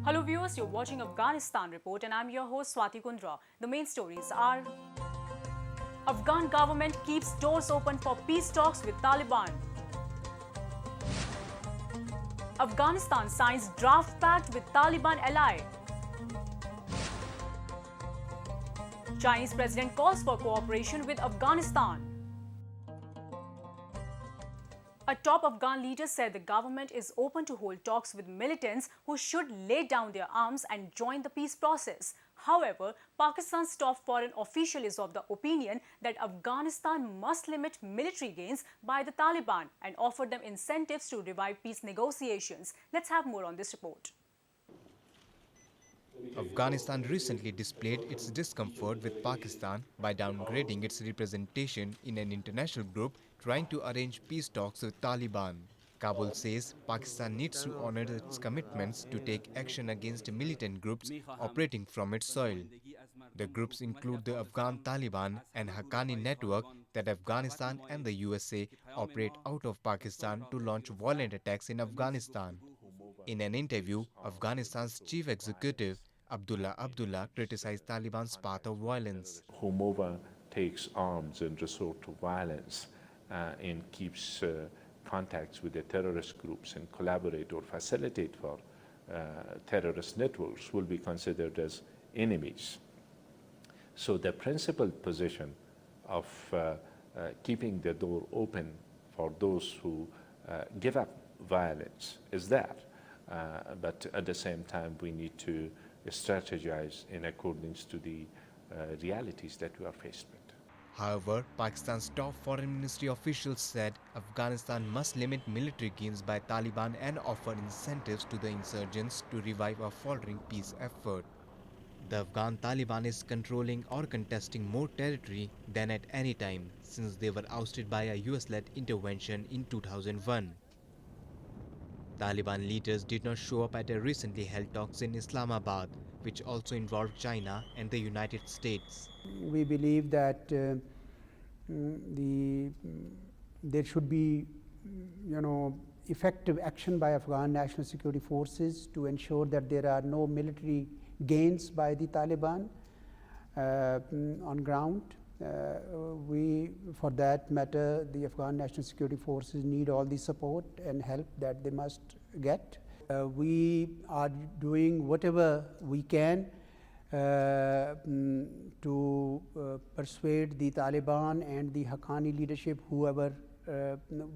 Hello viewers, you're watching Afghanistan Report and I'm your host Swati Kundra. The main stories are: Afghan government keeps doors open for peace talks with Taliban. Afghanistan signs draft pact with Taliban ally. Chinese president calls for cooperation with Afghanistan. A top Afghan leader said the government is open to hold talks with militants who should lay down their arms and join the peace process. However, Pakistan's top foreign official is of the opinion that Afghanistan must limit military gains by the Taliban and offer them incentives to revive peace negotiations. Let's have more on this report. Afghanistan recently displayed its discomfort with Pakistan by downgrading its representation in an international group trying to arrange peace talks with Taliban. Kabul says Pakistan needs to honor its commitments to take action against militant groups operating from its soil. The groups include the Afghan Taliban and Haqqani network that Afghanistan and the USA operate out of Pakistan to launch violent attacks in Afghanistan. In an interview, Afghanistan's chief executive Abdullah Abdullah criticized Taliban's path of violence. Whomever takes arms and resort to violence and keeps contacts with the terrorist groups and collaborate or facilitate for terrorist networks will be considered as enemies. So the principled position of keeping the door open for those who give up violence is that. But at the same time, we need to strategize in accordance to the realities that we are faced with. However, Pakistan's top foreign ministry officials said Afghanistan must limit military gains by Taliban and offer incentives to the insurgents to revive a faltering peace effort. The Afghan Taliban is controlling or contesting more territory than at any time since they were ousted by a US-led intervention in 2001. Taliban leaders did not show up at a recently held talks in Islamabad, which also involved China and the United States. We believe that there should be, effective action by Afghan national security forces to ensure that there are no military gains by the Taliban on ground. For that matter, the Afghan national security forces need all the support and help that they must get. We are doing whatever we can to persuade the Taliban and the Haqqani leadership, whoever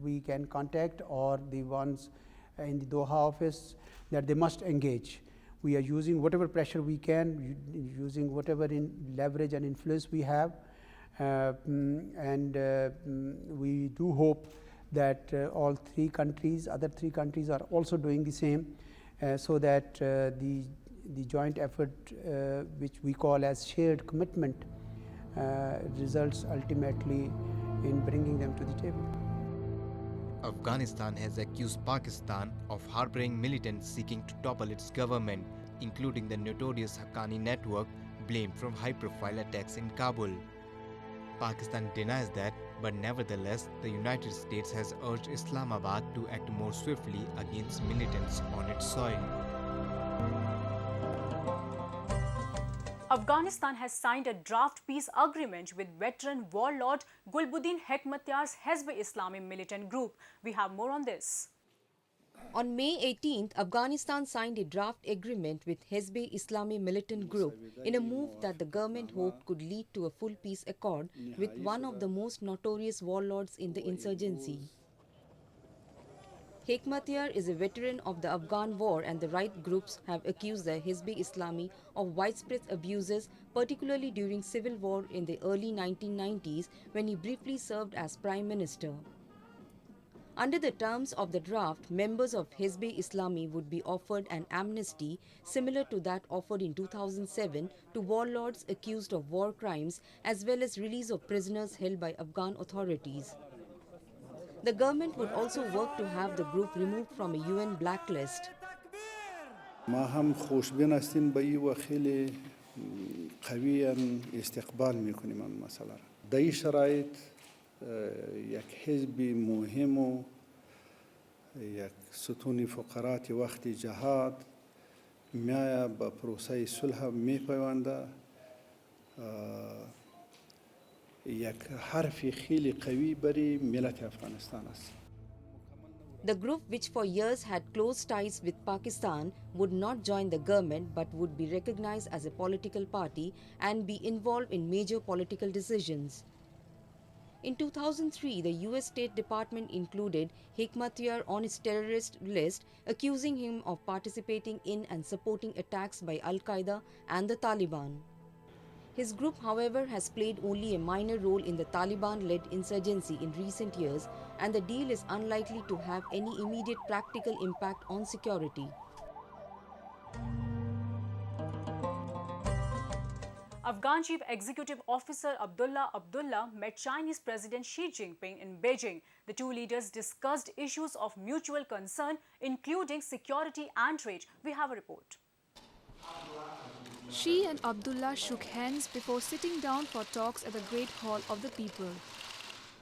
we can contact, or the ones in the Doha office, that they must engage. We are using whatever pressure we can, using whatever leverage and influence we have. We do hope that all other three countries are also doing the same, so that the joint effort, which we call as shared commitment, results ultimately in bringing them to the table. Afghanistan has accused Pakistan of harboring militants seeking to topple its government, including the notorious Haqqani network blamed from high-profile attacks in Kabul. Pakistan denies that, but nevertheless, the United States has urged Islamabad to act more swiftly against militants on its soil. Afghanistan has signed a draft peace agreement with veteran warlord Gulbuddin Hekmatyar's Hezb-e-Islami militant group. We have more on this. On May 18th, Afghanistan signed a draft agreement with Hezb-e-Islami militant group in a move that the government hoped could lead to a full peace accord with one of the most notorious warlords in the insurgency. Hekmatyar is a veteran of the Afghan war, and the right groups have accused the Hezb-e-Islami of widespread abuses, particularly during civil war in the early 1990s when he briefly served as Prime Minister. Under the terms of the draft, members of Hezb-e-Islami would be offered an amnesty similar to that offered in 2007 to warlords accused of war crimes, as well as release of prisoners held by Afghan authorities. The government would also work to have the group removed from a UN blacklist. ما هم خوشبین هستیم به این و خیلی قویاً استقبال میکنیم این مسئله را. در این شرایط یک حزب مهم و یک ستون فقرات وقت جهاد میاید به پروسه صلح میپیونده یک حرف خیلی قوی برای ملت افغانستان است. The group, which for years had close ties with Pakistan, would not join the government but would be recognized as a political party and be involved in major political decisions. In 2003, the US State Department included Hekmatyar on its terrorist list, accusing him of participating in and supporting attacks by Al-Qaeda and the Taliban. His group, however, has played only a minor role in the Taliban-led insurgency in recent years, and the deal is unlikely to have any immediate practical impact on security. Afghan Chief Executive Officer Abdullah Abdullah met Chinese President Xi Jingping in Beijing. The two leaders discussed issues of mutual concern, including security and trade. We have a report. Xi and Abdullah shook hands before sitting down for talks at the Great Hall of the People.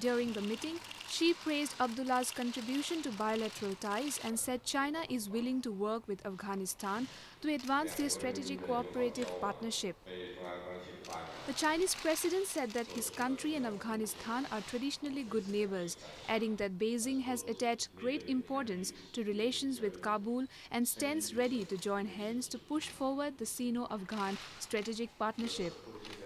During the meeting, Xi praised Abdullah's contribution to bilateral ties and said China is willing to work with Afghanistan to advance their strategic cooperative partnership. The Chinese president said that his country and Afghanistan are traditionally good neighbors, adding that Beijing has attached great importance to relations with Kabul and stands ready to join hands to push forward the Sino-Afghan strategic partnership.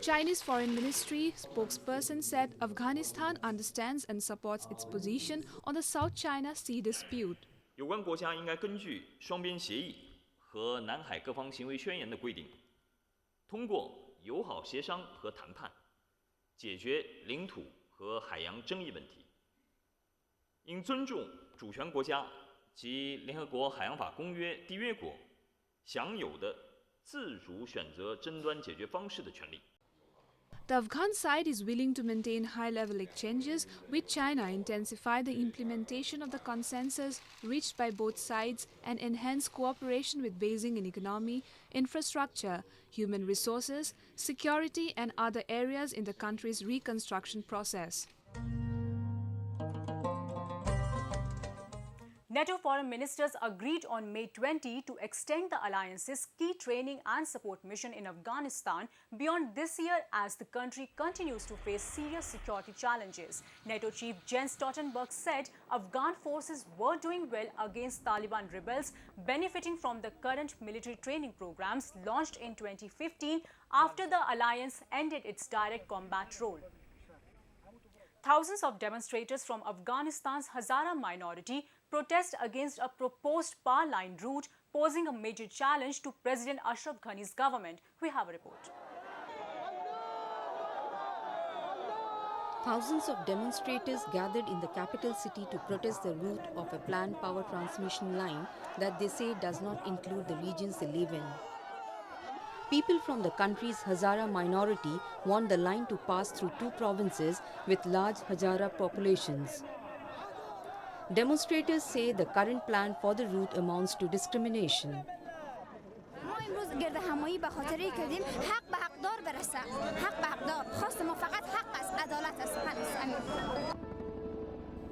Chinese Foreign Ministry spokesperson said Afghanistan understands and supports its position on the South China Sea dispute. 有关国家应该根据双边协议和南海各方行为宣言的规定，通过友好协商和谈判，解决领土和海洋争议问题。应尊重主权国家及联合国海洋法公约缔约国享有的自主选择争端解决方式的权利。 The Afghan side is willing to maintain high-level exchanges with China, intensify the implementation of the consensus reached by both sides, and enhance cooperation with Beijing in economy, infrastructure, human resources, security, and other areas in the country's reconstruction process. NATO foreign ministers agreed on May 20 to extend the alliance's key training and support mission in Afghanistan beyond this year as the country continues to face serious security challenges. NATO chief Jens Stoltenberg said Afghan forces were doing well against Taliban rebels, benefiting from the current military training programs launched in 2015 after the alliance ended its direct combat role. Thousands of demonstrators from Afghanistan's Hazara minority protest against a proposed power line route, posing a major challenge to President Ashraf Ghani's government. We have a report. Thousands of demonstrators gathered in the capital city to protest the route of a planned power transmission line that they say does not include the regions they live in. People from the country's Hazara minority want the line to pass through two provinces with large Hazara populations. Demonstrators say the current plan for the route amounts to discrimination.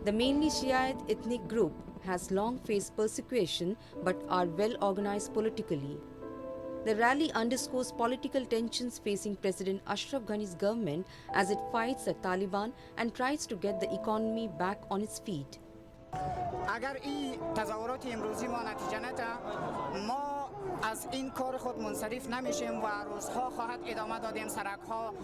The mainly Shiite ethnic group has long faced persecution but are well organized politically. The rally underscores political tensions facing President Ashraf Ghani's government as it fights the Taliban and tries to get the economy back on its feet. اگر این تظاهرات امروزی ما نتیجه نده ما از این کار خود منصرف نمیشیم و روزها خواهد ادامه دادیم سرک‌ها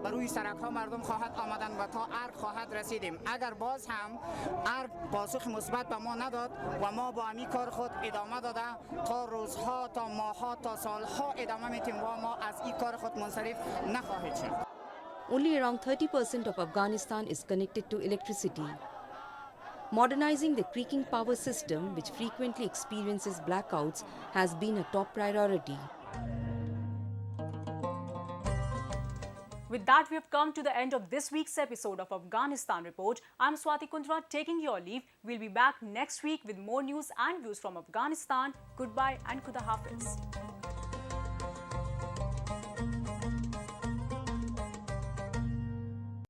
بر روی سرک‌ها مردم خواهد آمدن و تا ارگ خواهد رسیدیم اگر باز هم ارگ پاسخ مثبت به ما نداد و ما با همین کار خود ادامه داده تا روزها تا ماه‌ها تا سال‌ها ادامه میتیم و ما از این کار خود منصرف نخواهید شد. Only around 30% of Afghanistan is connected to electricity. Modernizing the creaking power system, which frequently experiences blackouts, has been a top priority. With that, we have come to the end of this week's episode of Afghanistan Report. I'm Swati Kundra taking your leave. We'll be back next week with more news and views from Afghanistan. Goodbye and Khuda Hafiz.